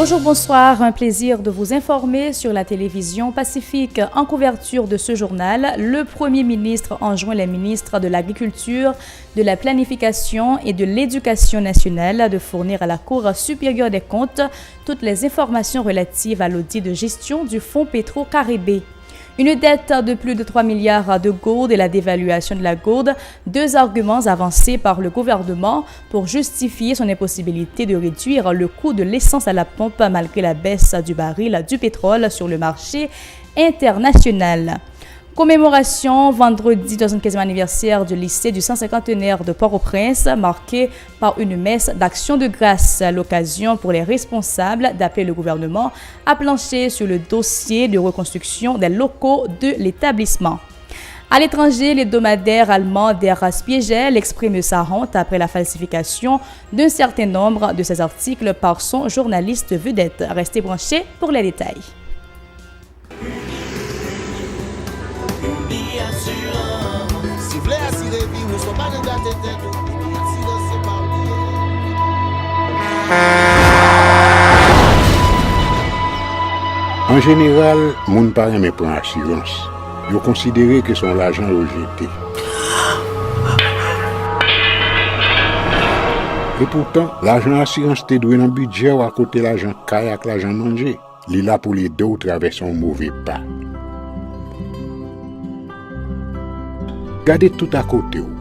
Bonjour, bonsoir, un plaisir de vous informer sur la télévision Pacifique. En couverture de ce journal, le Premier ministre enjoint les ministres de l'Agriculture, de la Planification et de l'Éducation nationale de fournir à la Cour supérieure des comptes toutes les informations relatives à l'audit de gestion du fonds Petro-Caribé. Une dette de plus de 3 milliards de gourdes et la dévaluation de la gourde, deux arguments avancés par le gouvernement pour justifier son impossibilité de réduire le coût de l'essence à la pompe malgré la baisse du baril du pétrole sur le marché international. Commémoration vendredi 75e anniversaire du lycée du 150e de Port-au-Prince, marqué par une messe d'action de grâce. L'occasion pour les responsables d'appeler le gouvernement à plancher sur le dossier de reconstruction des locaux de l'établissement. À l'étranger, l'hebdomadaire allemand Der Spiegel exprime sa honte après la falsification d'un certain nombre de ses articles par son journaliste vedette. Restez branchés pour les détails. En général, moun pa reme pran assurance. Yo considéré que son l'argent rejeté. Et pourtant, l'argent assurance te doué dans budget ou à côté l'argent kayak l'argent manger. Li là pour les deux traverser un mauvais pas. Gardez tout à côté ou.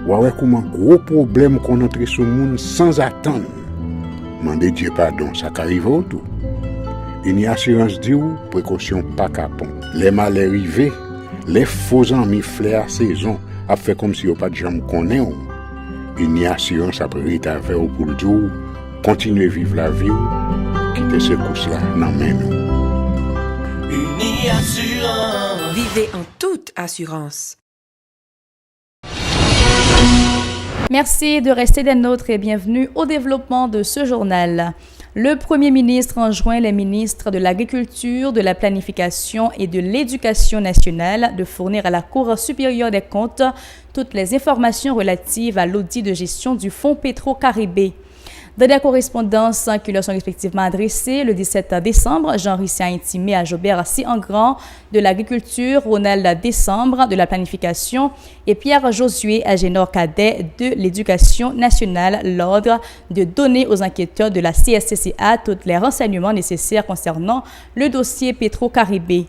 Ouais comment gros problème qu'on entre sur monde sans attendre. Mandez Dieu pardon, ça qu'arrive au tout. Une assurance dit ou précaution pas capon. Les malheurs arrivés, les faux amis flair saison a fait comme si on pas de jambe connaît ou. Une assurance après rétaver au pour le jour, continuer vivre la vie ou quitter ce coup là dans main nous. Uni Assurance. Vivez en toute assurance. Merci de rester des nôtres et bienvenue au développement de ce journal. Le Premier ministre enjoint les ministres de l'Agriculture, de la Planification et de l'Éducation nationale de fournir à la Cour supérieure des comptes toutes les informations relatives à l'audit de gestion du fonds Petro-Caribé. Dans des correspondances qui leur sont respectivement adressées le 17 décembre, Jean Rissi a intimé à Jobert Siangrand de l'Agriculture, Ronald Décembre de la Planification et Pierre Josué Agénor Cadet de l'Éducation nationale l'ordre de donner aux enquêteurs de la CSCCA tous les renseignements nécessaires concernant le dossier Petro-Caribé.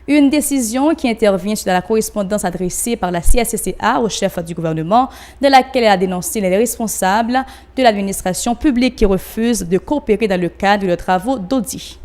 Une décision qui intervient sur la correspondance adressée par la CSCCA au chef du gouvernement, de laquelle elle a dénoncé les responsables de l'administration publique qui refusent de coopérer dans le cadre de travaux d'audit.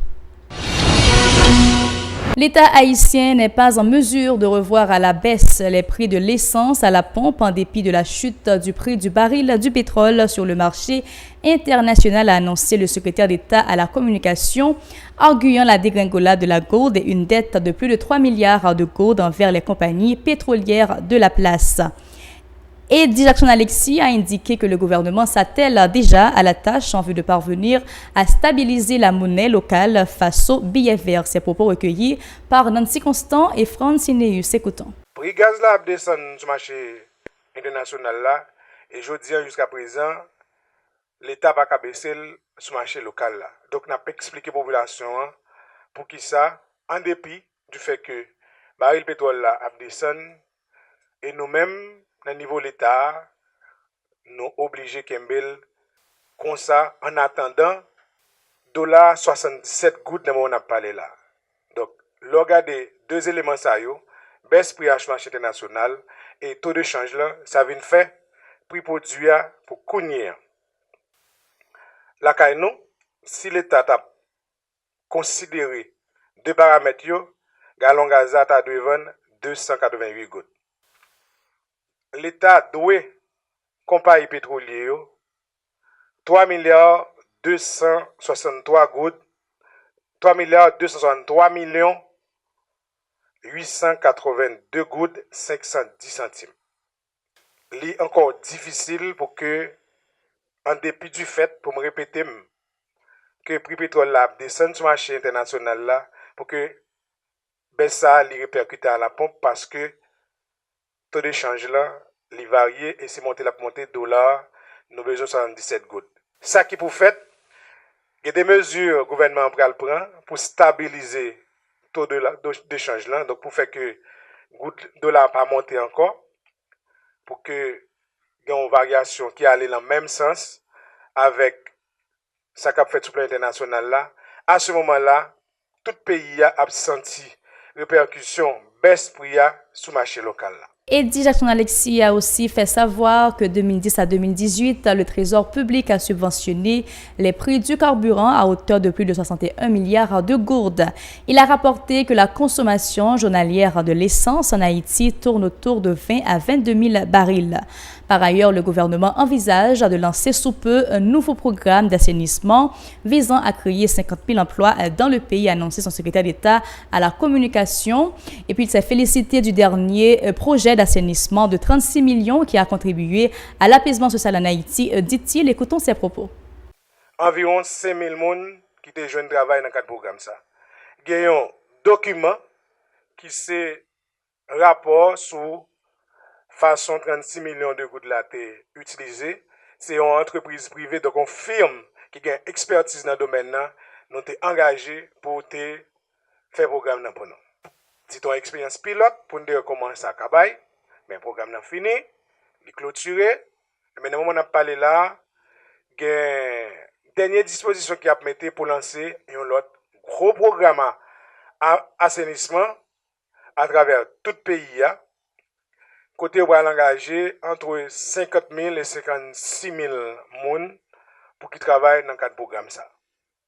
L'État haïtien n'est pas en mesure de revoir à la baisse les prix de l'essence à la pompe en dépit de la chute du prix du baril du pétrole sur le marché international, a annoncé le secrétaire d'État à la communication, arguant la dégringolade de la gourde et une dette de plus de 3 milliards de gourdes envers les compagnies pétrolières de la place. Et Jackson Alexis a indiqué que le gouvernement s'attelle déjà à la tâche en vue de parvenir à stabiliser la monnaie locale face aux billets verts. Ces propos recueillis par Nancy Constant et Francineus. Écoutons. Prix gaz là a descendu sur le marché international là et je dis jusqu'à présent l'État va pas baisser sur le marché local là. Donc n'a pas expliqué la population pour qui ça en dépit du fait que baril pétrole là a descendu et nous-mêmes dans le niveau de l'État, nous obligés Kembel comme ça en attendant $77 gouttes dans le moment où on a parlé là. Donc, regardez deux éléments ça yo, baisse prix à marché international et taux de change là, ça vient faire prix produit pour cogner. La caille nous, si l'État a considéré deux paramètres yo, gallon gaz a dû vendre 288 gouttes. L'État doit compagnie pétrolier 3 milliards 263 gouttes 3 milliards 263 millions 882 gouttes 510 centimes. C'est encore difficile pour que, en dépit du fait, pour me répéter, que le prix pétrole là descend sur le marché international là, pour que ben ça les répercute à la pompe parce que taux d'échange là, les varié et c'est monté la montée dollar, nous besoin 77 gouttes. Ça qui pour fait, Il y a des mesures que le gouvernement prend pour stabiliser le taux d'échange là, donc pour faire que le dollar pas monter encore, pour que il y ait une variation qui allait dans le même sens avec ça qu'a fait sur le plan international là. À ce moment-là, tout pays a senti répercussion baisse prix sur le marché local là. Eddy Jackson-Alexis a aussi fait savoir que 2010 à 2018, le Trésor public a subventionné les prix du carburant à hauteur de plus de 61 milliards de gourdes. Il a rapporté que la consommation journalière de l'essence en Haïti tourne autour de 20 à 22 000 barils. Par ailleurs, le gouvernement envisage de lancer sous peu un nouveau programme d'assainissement visant à créer 50 000 emplois dans le pays, a annoncé son secrétaire d'État à la communication. Et puis, il s'est félicité du dernier projet d'assainissement de 36 millions qui a contribué à l'apaisement social en Haïti, dit-il. Écoutons ses propos. Environ 5 000 personnes qui ont joué travail dans le cadre programme. Il y a un document qui c'est rapport sur façon 36 millions de gouttes là utilisées. C'est une entreprise privée, donc une firme qui a une expertise dans le domaine, nous sommes engagés pour faire programme pour nous. C'est une expérience pilote pour nous dire comment ça travaille, mais le programme est fini, il est clôturé. Mais dans le moment où on a parlé là, il y a une dernière disposition qui a mis pour lancer un autre gros programme d'assainissement à travers tout le pays. Côté où on a engagé entre 50 000 et 56 000 personnes pour qui travaillent dans le cadre du programme.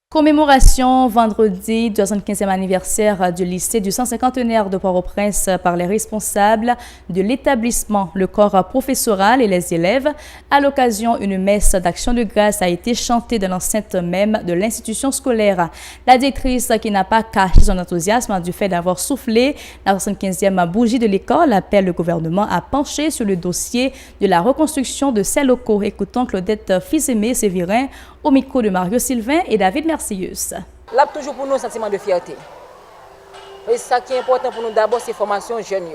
Commémoration vendredi du 75e anniversaire du lycée du 150e de Port-au-Prince par les responsables de l'établissement, le corps professoral et les élèves. À l'occasion, une messe d'action de grâce a été chantée dans l'enceinte même de l'institution scolaire. La directrice, qui n'a pas caché son enthousiasme du fait d'avoir soufflé la 75e bougie de l'école, appelle le gouvernement à pencher sur le dossier de la reconstruction de ces locaux. Écoutons Claudette Fils-Aimé-Sévirin au micro de Mario Sylvain et David Mercius. Là, toujours pour nous, un sentiment de fierté. Et ça qui est important pour nous d'abord, c'est la formation jeune.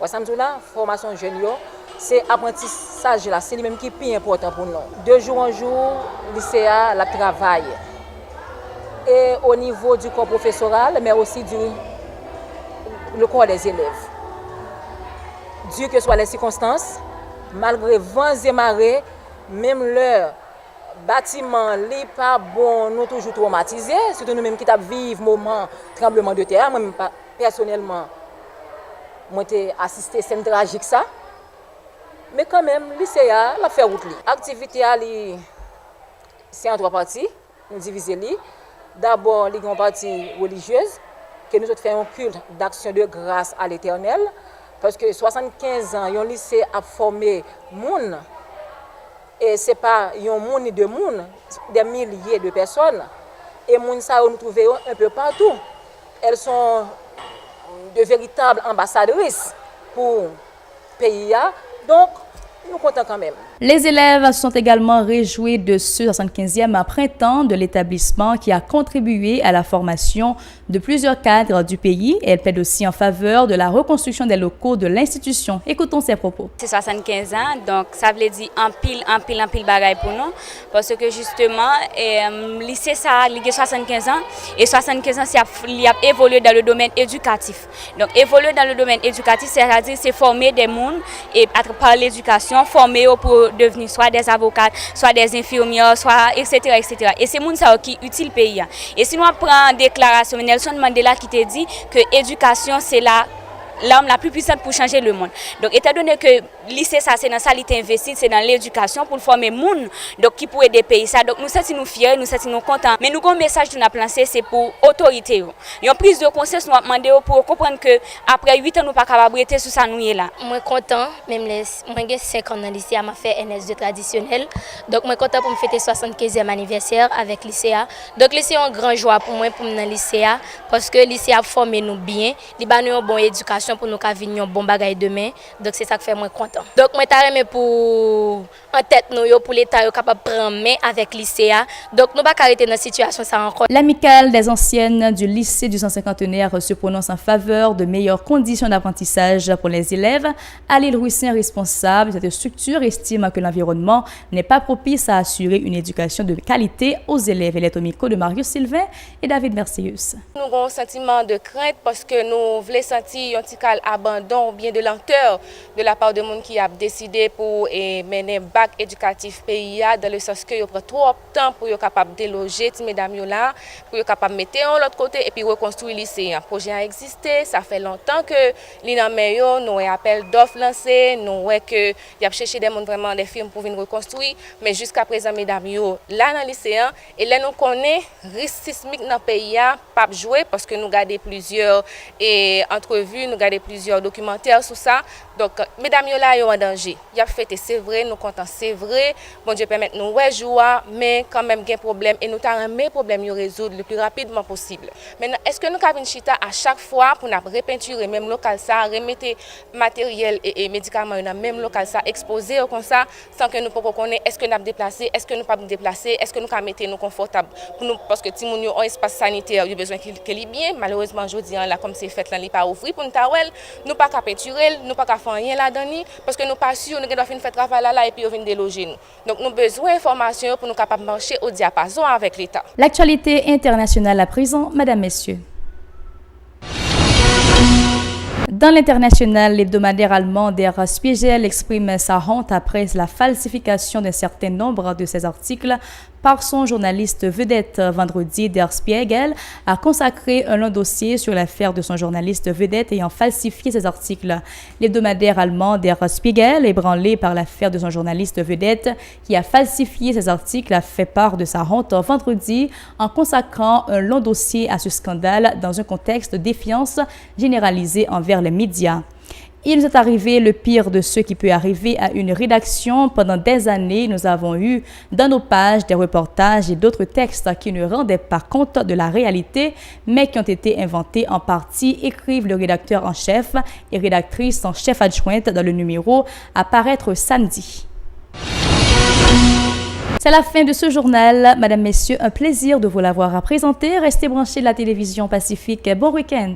La formation jeune, c'est l'apprentissage, c'est le même qui est plus important pour nous. De jour en jour, le lycéa travaille. Et au niveau du corps professoral, mais aussi le corps des élèves. Dieu que soient les circonstances, malgré vents et marées, même l'heure, bâtiment n'est pas bon, nous toujours traumatisés, surtout nous-mêmes qui vivons moment tremblement de terre. Moi-même, personnellement, j'ai assisté à scène tragique ça. Mais quand même, le lycéa a fait route. L'activité, c'est en trois parties, nous divisons. D'abord, il y a une partie religieuse, que nous faisons un culte d'action de grâce à l'Éternel. Parce que 75 ans, un lycée a formé moun. Et ce n'est pas un monde ni deux mondes, des milliers de personnes. Et moun ça, nous trouvons un peu partout. Elles sont de véritables ambassadrices pour le pays. Donc, nous sommes contents quand même. Les élèves sont également réjouis de ce 75e printemps de l'établissement qui a contribué à la formation de plusieurs cadres du pays. Elle plaide aussi en faveur de la reconstruction des locaux de l'institution. Écoutons ses propos. C'est 75 ans, donc ça veut dire en pile bagaille pour nous. Parce que justement, le lycée, ça a 75 ans. Et 75 ans, il a évolué dans le domaine éducatif. Donc, évoluer dans le domaine éducatif, c'est-à-dire c'est former des mondes et par l'éducation, former pour devenir soit des avocats, soit des infirmières, soit etc. etc. Et c'est ça qui est utile au pays. Et si nous prenons une déclaration, Nelson Mandela qui te dit que l'éducation c'est l'arme la plus puissante pour changer le monde. Donc étant donné que le lycée ça c'est dans ça il investi, c'est dans l'éducation pour former monde donc qui pour aider pays ça. Donc nous sommes fiers, nous sommes contents. Mais nous avons un message que nous avons lancé, c'est pour l'autorité. Il y a une prise de conscience nous avons demandé pour comprendre que après 8 ans nous pas capable de rester sur ça nous là. Moi content, même les moi j'ai 5 ans dans le lycée, m'a fait NS2 traditionnel. Donc moi content pour me fêter 75e anniversaire avec le lycée. Donc le lycée est une grande joie pour moi pour me dans le lycée parce que le lycée a formé nous bien, il a nous une bonne éducation conditions pour nous venir un bon bagage demain. Donc c'est ça qui fait moi content. Donc moi t'arrête pour en tête nous pour l'État capable prendre main avec lycéa. Donc nous pas arrêter dans situation ça encore. L'amicale des anciennes du lycée du 150e se prononce en faveur de meilleures conditions d'apprentissage pour les élèves. Alil Rouissin, responsable de cette structure, estime que l'environnement n'est pas propice à assurer une éducation de qualité aux élèves. Elle est au micro de Marius Sylvain et David Mercius. Nous avons un sentiment de crainte parce que nous voulons sentir un petit abandon ou bien de lenteur de la part de monde qui a décidé pour mener bac éducatif PIA dans le sens que il prend trop de temps pour être capable de déloger ces mesdames là, pour être capable de mettre de l'autre côté et puis reconstruire le lycée. Un projet a existé, ça fait longtemps que l'INAMEO nous a appel d'offres lancé, nous voyons que il a cherché des monde vraiment des firmes pour venir reconstruire, mais jusqu'à présent mesdames là dans le lycée et là nous connaît risque sismique dans le pays pas jouer parce que nous gardons plusieurs entrevues, nous gardons plusieurs documentaires sur ça. Donc mesdames là sont en danger. Il a fait c'est vrai, nous comptons c'est vrai. Bon Dieu permet nous ouais joie, mais quand même il y a un problème et nous t'arrêter mes problèmes résoudre le plus rapidement possible. Maintenant, est-ce que nous avons une chita à chaque fois pour nous repeinturer même local ça, remettre matériel et médicaments dans même local ça exposé comme ça sans que nous pouvons connaître est-ce que nous avons déplacé, est-ce que nous pas déplacer, est-ce que nous avons mettre nous confortable pour nous parce que si nous un espace sanitaire, il y a besoin qu'il est bien. Malheureusement, aujourd'hui là comme c'est fait là, il pas ouvert pour nous tawel, nous pas qu'à peinturer, nous pas qu'à faire rien là-dedans parce que nous pas sûr nous doit faire travail là et puis on vient déloger nous. Donc nous besoin d'informations pour nous capable marcher au diapason avec l'État. L'actualité internationale à présent, mesdames, messieurs. Dans l'international, l'hebdomadaire allemand Der Spiegel exprime sa honte après la falsification d'un certain nombre de ses articles par son journaliste vedette. Vendredi, Der Spiegel a consacré un long dossier sur l'affaire de son journaliste vedette ayant falsifié ses articles. L'hebdomadaire allemand Der Spiegel, ébranlé par l'affaire de son journaliste vedette qui a falsifié ses articles, a fait part de sa honte vendredi en consacrant un long dossier à ce scandale dans un contexte de défiance généralisée envers les médias. Il nous est arrivé le pire de ce qui peut arriver à une rédaction. Pendant des années, nous avons eu dans nos pages des reportages et d'autres textes qui ne rendaient pas compte de la réalité, mais qui ont été inventés en partie, écrivent le rédacteur en chef et rédactrice en chef adjointe dans le numéro à paraître samedi. C'est la fin de ce journal. Mesdames, Messieurs, un plaisir de vous l'avoir présenté. Restez branchés de la télévision Pacifique. Bon week-end.